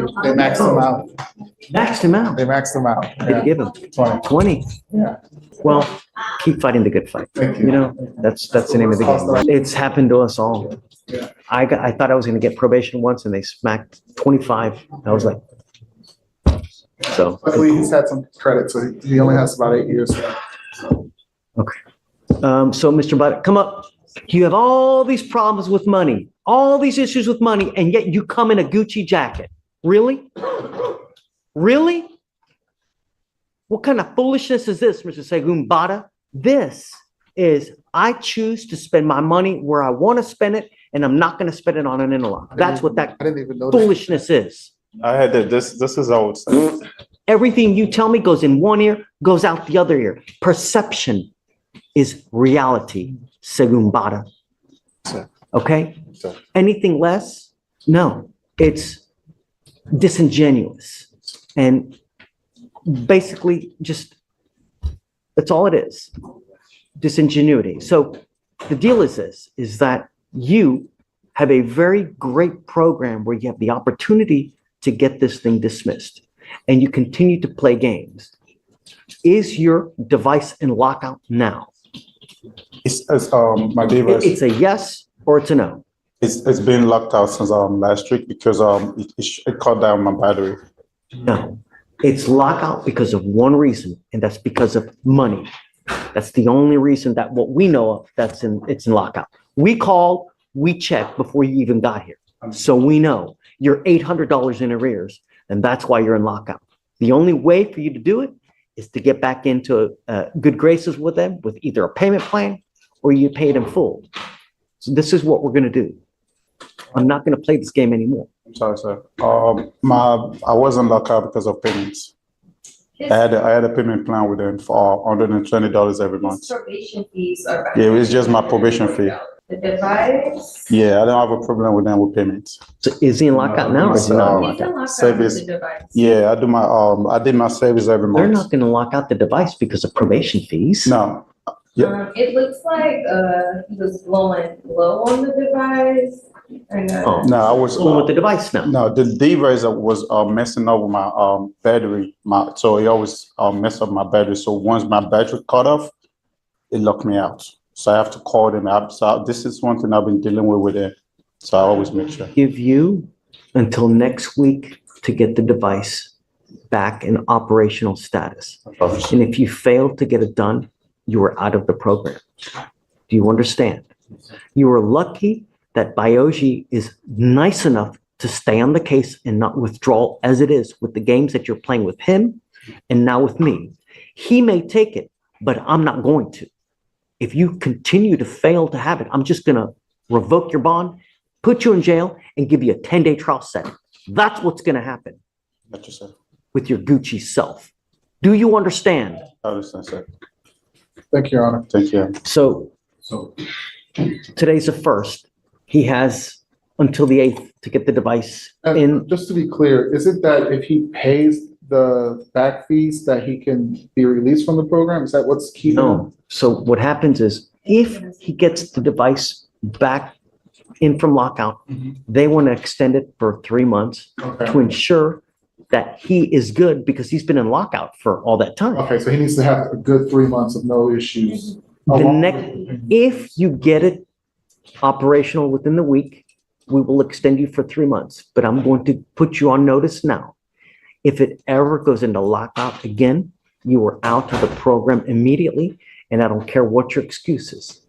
They maxed him out. Maxed him out. They maxed him out. Did you give him 20. 20? Yeah. Well, keep fighting the good fight. Thank you. You know, that's the name of the game. It's happened to us all. I thought I was going to get probation once and they smacked 25. I was like, so. Luckily, he's had some credit, so he only has about 8 years left. Okay. So Mr. Butt, come up. You have all these problems with money, all these issues with money, and yet you come in a Gucci jacket. Really? Really? What kind of foolishness is this, Mr. Segun Bada? This is, I choose to spend my money where I want to spend it, and I'm not going to spend it on an interlock. That's what that I didn't even know foolishness is. I had that. This is how it's. Everything you tell me goes in one ear, goes out the other ear. Perception is reality, Segun Bada. Okay? Anything less? No, it's disingenuous. And basically just, that's all it is. Disingenuity. So the deal is this, is that you have a very great program where you have the opportunity to get this thing dismissed and you continue to play games. Is your device in lockout now? It's my device. It's a yes or it's a no. It's been locked out since last week because it cut down my battery. No, it's lockout because of one reason, and that's because of money. That's the only reason that what we know of it's in lockout. We called, we checked before you even got here. So we know you're $800 in arrears, and that's why you're in lockout. The only way for you to do it is to get back into good graces with them with either a payment plan or you pay it in full. So this is what we're going to do. I'm not going to play this game anymore. I'm sorry, sir. I wasn't locked out because of payments. I had a payment plan with them for $120 every month. Probation fees are. Yeah, it was just my probation fee. The device. Yeah, I don't have a problem with them with payments. So is he in lockout now or is he not in He's in lockout? lockout Service. with the device. Yeah, I did my service every They're month. not going to lock out the device because of probation fees. No. Yeah. It looks like he was blowing low on the device. And, Oh. No, I was. What's going with the device now? No, the device was messing up with my battery. So it always messed up my battery. So once my battery cut off, it locked me out. So I have to call them up. So this is one thing I've been dealing with it. So I always make sure. Give you until next week to get the device back in operational status. And if you fail to get it done, you are out of the program. Do you understand? You are lucky that Bioji is nice enough to stay on the case and not withdraw as it is with the games that you're playing with him and now with me. He may take it, but I'm not going to. If you continue to fail to have it, I'm just going to revoke your bond, put you in jail, and give you a 10-day trial setting. That's what's going to happen Thank you, sir. with your Gucci self. Do you understand? I understand, sir. Thank you, Your Honor. Thank you. So today's the first. He has until the 8th to get the device in. And just to be clear, is it that if he pays the back fees that he can be released from the program? Is that what's keeping him? No. So what happens is if he gets the device back in from lockout, they want to extend it for 3 months Okay. to ensure that he is good because he's been in lockout for all that time. Okay, so he needs to have a good 3 months of no issues. The next, if you get it operational within the week, we will extend you for 3 months, but I'm going to put you on notice now. If it ever goes into lockout again, you are out of the program immediately, and I don't care what your excuse is.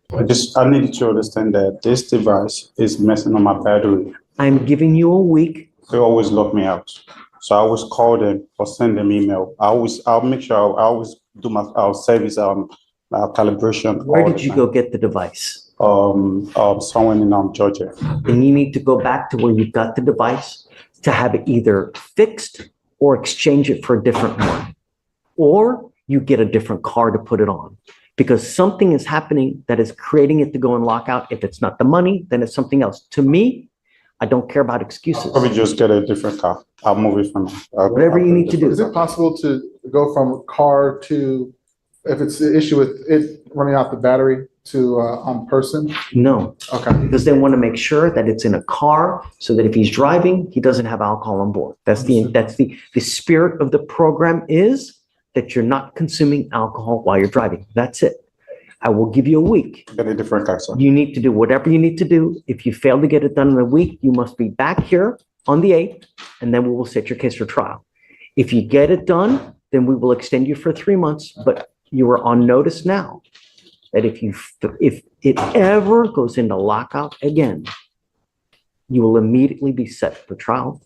I need to understand that this device is messing on my battery. I'm giving you a week. They always lock me out. So I always call them or send them email. I'll make sure I always do my service calibration. Where did you go get the device? Someone in Georgia. And you need to go back to where you got the device to have it either fixed or exchange it for a different one. Or you get a different car to put it on. Because something is happening that is creating it to go in lockout. If it's not the money, then it's something else. To me, I don't care about excuses. Probably just get a different car. I'll move it from Whatever you need to do. Is it possible to go from car to if it's the issue with it running out the battery to, on person? No, Okay, because they want to make sure that it's in a car so that if he's driving, he doesn't have alcohol on board. The spirit of the program is that you're not consuming alcohol while you're driving. That's it. I will give you a week. Get a different car, sir. You need to do whatever you need to do. If you fail to get it done in a week, you must be back here on the 8th, and then we will set your case for trial. If you get it done, then we will extend you for 3 months, but you are on notice now that if it ever goes into lockout again, you will immediately be set for trial,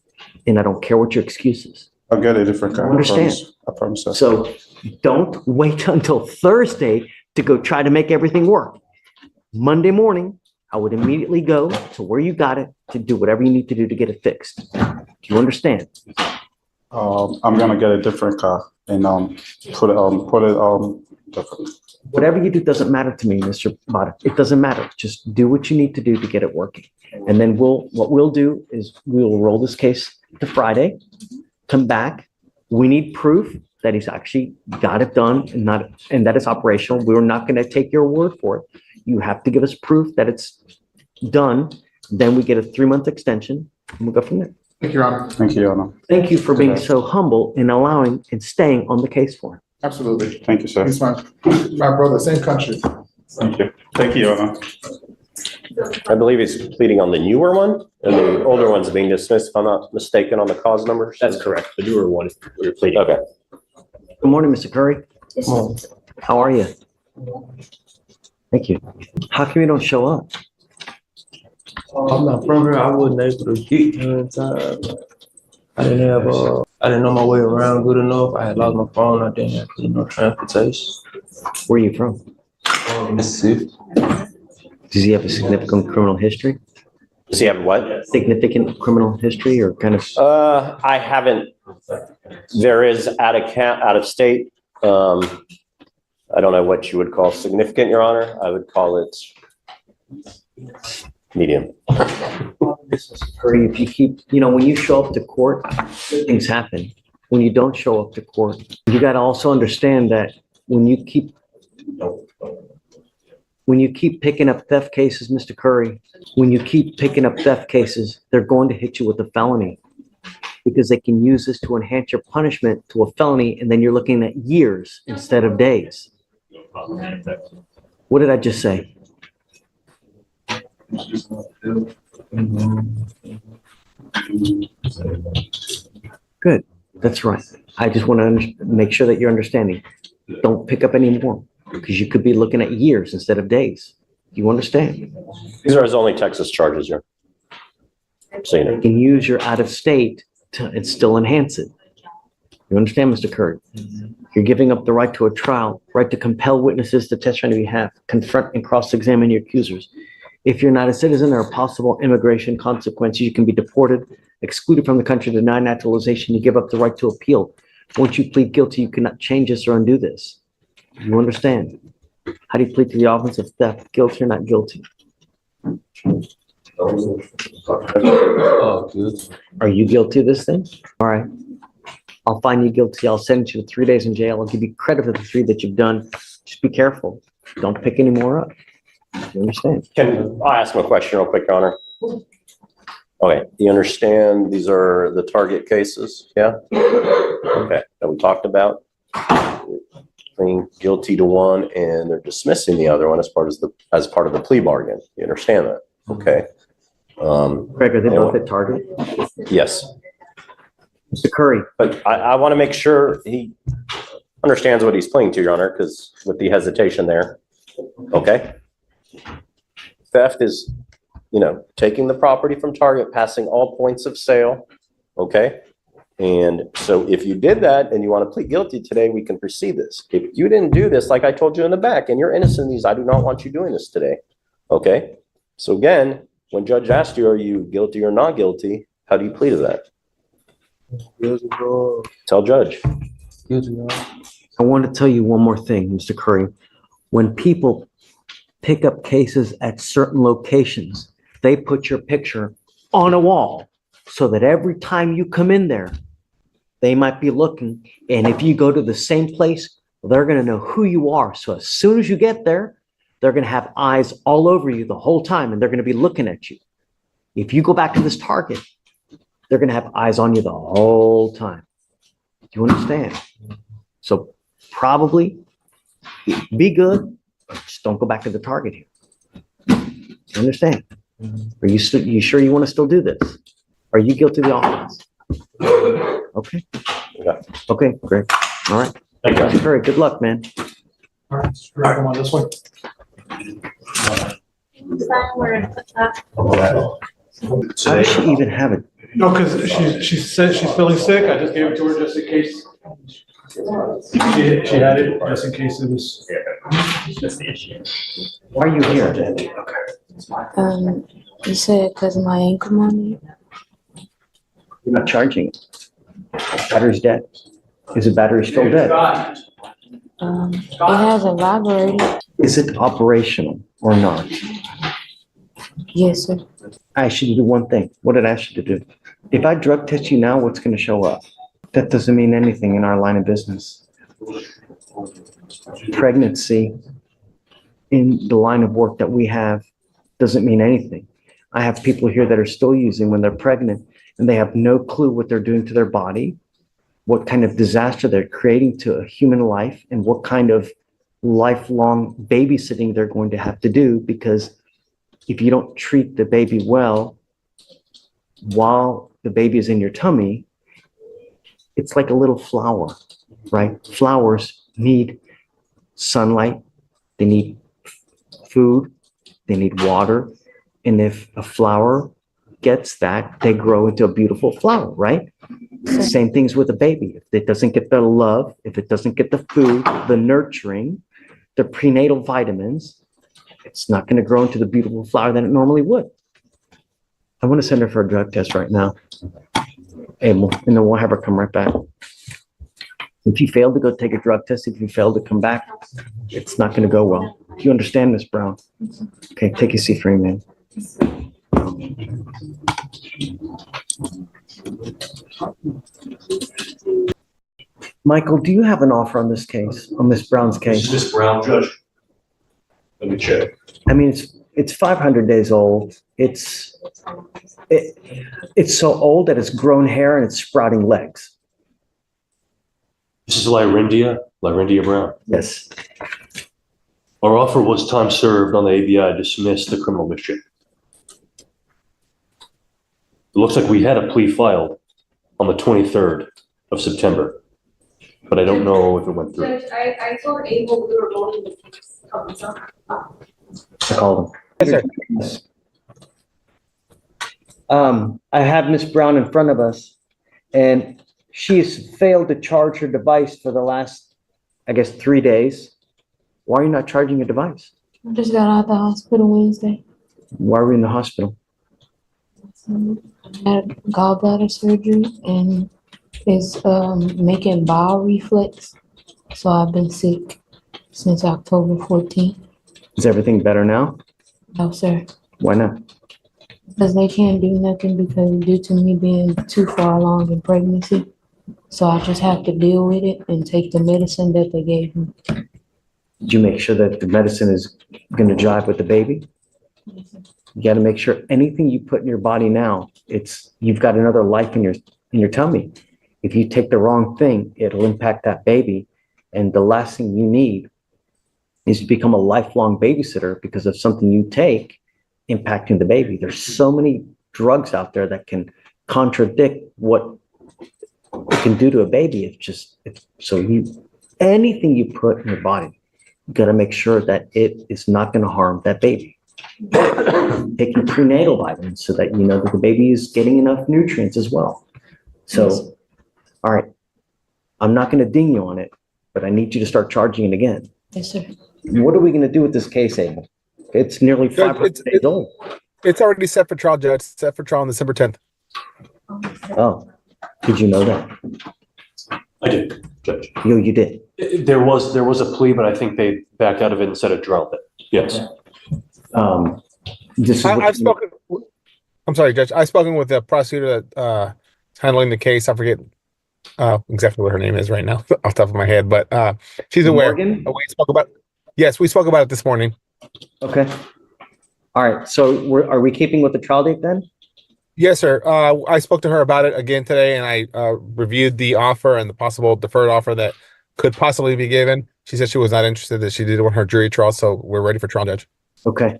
and I don't care what your excuse is. I'll get a different car. Understand. I promise, sir. So don't wait until Thursday to go try to make everything work. Monday morning, I would immediately go to where you got it to do whatever you need to do to get it fixed. Do you understand? I'm gonna get a different car and put it different. Whatever you do doesn't matter to me, Mr. Bada. It doesn't matter. Just do what you need to do to get it working. And then what we'll do is we'll roll this case to Friday, come back. We need proof that he's actually got it done and that it's operational. We're not going to take your word for it. You have to give us proof that it's done. Then we get a 3-month extension and we'll go from there. thank you, Your Honor. Thank you, Your Honor. Thank you for being so humble in allowing and staying on the case for him. Absolutely. Thank you, sir. He's my brother, same country. Thank you. Thank you, Your Honor. I believe he's pleading on the newer one, and the older one's being dismissed, if I'm not mistaken, on the cause numbers. That's correct. The newer one, we're pleading. Okay. Good morning, Mr. Curry. How are you? Thank you. How come you don't show up? I'm not from here. I wasn't able to get here in time. I didn't know my way around good enough. I had lost my phone. I didn't have transportation. Where are you from? Mississippi. Does he have a significant criminal history? Does he have what? Significant criminal history or kind of? I haven't, there is out of state. I don't know what you would call significant, Your Honor. I would call it medium. Curry, if you keep, when you show up to court, things happen. When you don't show up to court, you got to also understand that when you keep picking up theft cases, Mr. Curry, when you keep picking up theft cases, they're going to hit you with a felony because they can use this to enhance your punishment to a felony, and then you're looking at years instead of days. What did I just say? Good. That's right. I just want to make sure that you're understanding. Don't pick up any more because you could be looking at years instead of days. You understand? These are his only Texas charges, Your Honor. So, you know. You can use your out of state and still enhance it. You understand, Mr. Curry? You're giving up the right to a trial, right to compel witnesses to testify on your behalf, confront and cross-examine your accusers. If you're not a citizen, there are possible immigration consequences. You can be deported, excluded from the country, denied naturalization. You give up the right to appeal. Once you plead guilty, you cannot change this or undo this. You understand? How do you plead to the offense of theft? Guilty or not guilty? Oh, good. Are you guilty of this thing? All right. I'll find you guilty. I'll send you to 3 days in jail. I'll give you credit for the 3 that you've done. Just be careful. Don't pick any more up. You understand? I'll ask him a question real quick, Your Honor. Okay, you understand these are the target cases, yeah? Okay, that we talked about. Pleading guilty to one and they're dismissing the other one as part of the plea bargain. You understand that? Okay. Greg, are they both at target? Yes, Mr. Curry, but I want to make sure he understands what he's pleading to, Your Honor, because with the hesitation there, okay? Theft is, taking the property from Target, passing all points of sale, okay? And so if you did that and you want to plead guilty today, we can proceed this. If you didn't do this, like I told you in the back, and you're innocent of these, I do not want you doing this today, okay? So again, when judge asked you, are you guilty or not guilty, how do you plead to that? Guilty, bro. Tell judge. Guilty, bro. I want to tell you one more thing, Mr. Curry. When people pick up cases at certain locations, they put your picture on a wall so that every time you come in there, they might be looking. And if you go to the same place Well, they're going to know who you are. So as soon as you get there, they're going to have eyes all over you the whole time, and they're going to be looking at you. If you go back to this target, they're going to have eyes on you the whole time. Do you understand? So probably be good, but just don't go back to the target here. You understand? Are you sure you want to still do this? Are you guilty of the offense? Okay. Yeah. Okay, great. All right. Thank you. Very good luck, man. All right, let's drag them on this way. How does she even have it? No, because she said she's feeling sick. I just gave it to her just in case. She had it just in case it was. That's the issue. Why are you here? You said because of my ankle monitor. You're not charging it. Battery's dead. Is the battery still dead? It hasn't vibrated. Is it operational or not? Yes, sir. I asked you to do one thing. What did I ask you to do? If I drug test you now, what's going to show up? That doesn't mean anything in our line of business. Pregnancy in the line of work that we have doesn't mean anything. I have people here that are still using when they're pregnant and they have no clue what they're doing to their body, what kind of disaster they're creating to a human life, and what kind of lifelong babysitting they're going to have to do, because if you don't treat the baby well while the baby is in your tummy, it's like a little flower, right? Flowers need sunlight, they need food, they need water. And if a flower gets that, they grow into a beautiful flower, right? Same things with a baby. If it doesn't get the love, if it doesn't get the food, the nurturing, the prenatal vitamins, it's not going to grow into the beautiful flower that it normally would. I want to send her for a drug test right now. And then we'll have her come right back. If you fail to go take a drug test, if you fail to come back, it's not going to go well. Do you understand, Miss Brown? Okay, take your seat for me, man. Michael, do you have an offer on this case, on Miss Brown's case? Miss Brown, Judge. Let me check. I mean, it's 500 days old. It's so old that it's grown hair and it's sprouting legs. This is Lyrindia Brown. Yes. Our offer was time served on the ABI, dismiss the criminal mischief. It looks like we had a plea filed on the 23rd of September, but I don't know if it went through. Judge, I told Abel we were going to come some. I called him. Yes, I have Miss Brown in front of us, and she's failed to charge her device for the last, I guess, 3 days. Why are you not charging your device? I just got out of the hospital Wednesday. Why are we in the hospital? I had gallbladder surgery and it's making bile reflux. So I've been sick since October 14th. Is everything better now? No, sir. Why not? Because they can't do nothing because due to me being too far along in pregnancy. So I just have to deal with it and take the medicine that they gave me. Did you make sure that the medicine is going to jive with the baby? You got to make sure anything you put in your body now, you've got another life in your tummy. If you take the wrong thing, it'll impact that baby. And the last thing you need is to become a lifelong babysitter because of something you take impacting the baby. There's so many drugs out there that can contradict what it can do to a baby. Anything you put in your body, you got to make sure that it is not going to harm that baby. Taking prenatal vitamins so that you know that the baby is getting enough nutrients as well. So, all right, I'm not going to ding you on it, but I need you to start charging it again. Yes, sir. What are we going to do with this case, Abel? It's nearly 500 days old. It's already set for trial, Judge. It's set for trial on December 10th. Oh, did you know that? I did, Judge. You did. There was a plea, but I think they backed out of it and said it dropped it. Yes. This is I've spoken. I'm sorry, Judge. I've spoken with the prosecutor that handling the case. I forget exactly what her name is right now off the top of my head, but she's aware. Morgan? We spoke about. Yes, we spoke about it this morning. Okay. All right, so are we keeping with the trial date then? Yes, sir. I spoke to her about it again today, and I reviewed the offer and the possible deferred offer that could possibly be given. She said she was not interested, that she did want her jury trial, so we're ready for trial, Judge. Okay.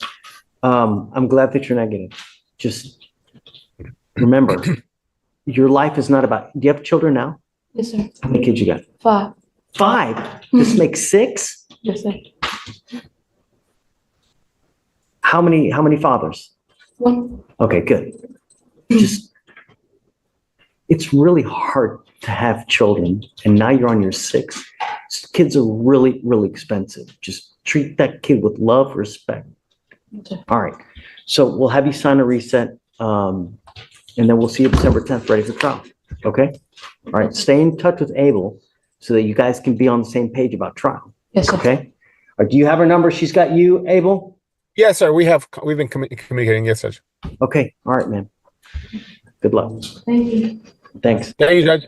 I'm glad that you're negative. Just remember, your life is not about, do you have children now? Yes, sir. How many kids you got? 5. 5? This makes 6? Yes, sir. How many fathers? 1. Okay, good. Just, it's really hard to have children, and now you're on your 6th. Kids are really, really expensive. Just treat that kid with love, respect. Okay. All right. So we'll have you sign a reset, and then we'll see you December 10th, ready for trial. Okay? All right. Stay in touch with Abel so that you guys can be on the same page about trial. Yes, sir. Okay? Do you have her number? She's got you, Abel? Yes, sir. We've been communicating. Yes, Judge. Okay. All right, man. Good luck. Thank you. Thanks. Thank you, Judge.